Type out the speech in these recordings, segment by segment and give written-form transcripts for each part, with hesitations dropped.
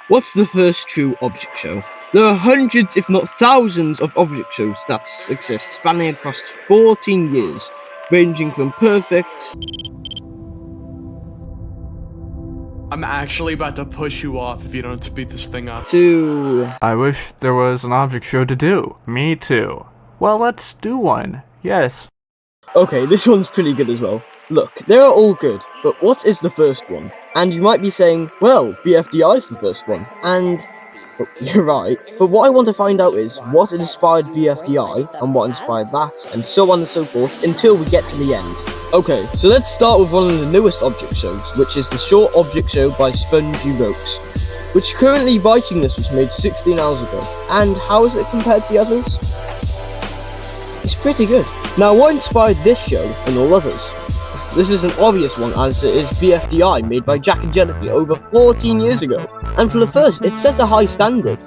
What's the first true object show? There are hundreds, if not thousands, of object shows that exist, spanning across 14 years, ranging from perfect... I'm actually about to push you off if you don't speed this thing up. to... I wish there was an object show to do. Me too. Well, let's do one. Yes. Okay, this one's pretty good as well. Look, they're all good, but what is the first one? And you might be saying, well, BFDI is the first one, and... well, you're right, but what I want to find out is what inspired BFDI, and what inspired that, and so on and so forth, until we get to the end. Okay, so let's start with one of the newest object shows, which is the short object show by Spongy Rokes, which currently writing this was made 16 hours ago. And how is it compared to the others? It's pretty good. Now, what inspired this show and all others? This is an obvious one, as it is BFDI, made by Jack and Jennifer over 14 years ago. And for the first, it sets a high standard.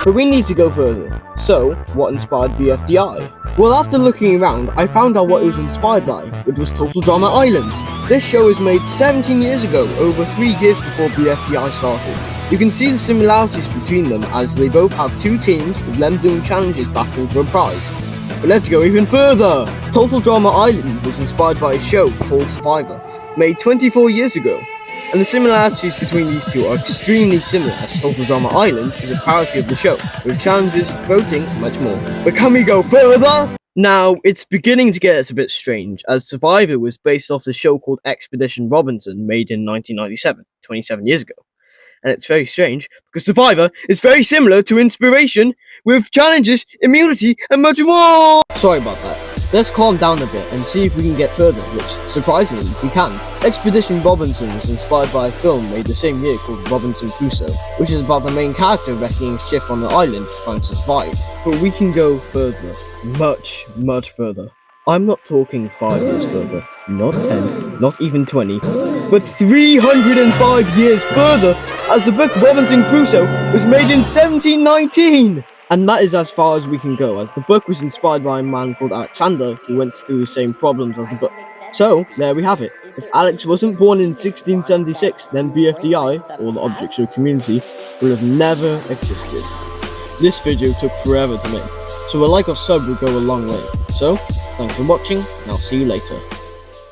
But we need to go further. So, what inspired BFDI? Well, after looking around, I found out what it was inspired by, which was Total Drama Island. This show was made 17 years ago, over 3 years before BFDI started. You can see the similarities between them, as they both have two teams with them doing challenges battling for a prize. But let's go even further! Total Drama Island was inspired by a show called Survivor, made 24 years ago. And the similarities between these two are extremely similar, as Total Drama Island is a parody of the show, with challenges, voting, and much more. But can we go further? Now, it's beginning to get a bit strange, as Survivor was based off the show called Expedition Robinson, made in 1997, 27 years ago. And it's very strange, because Survivor is very similar to Inspiration, with challenges, immunity, and much more! Sorry about that. Let's calm down a bit and see if we can get further, which, surprisingly, we can. Expedition Robinson was inspired by a film made the same year called Robinson Crusoe, which is about the main character wrecking his ship on an island trying to survive. But we can go further. Much, much further. I'm not talking 5 years further, not 10, not even 20, but 305 years further, as the book Robinson Crusoe was made in 1719! And that is as far as we can go, as the book was inspired by a man called Alexander, who went through the same problems as the book. So, there we have it. If Alex wasn't born in 1676, then BFDI, or the Object Show community, would have never existed. This video took forever to make, so a like or sub will go a long way. So, thanks for watching, and I'll see you later.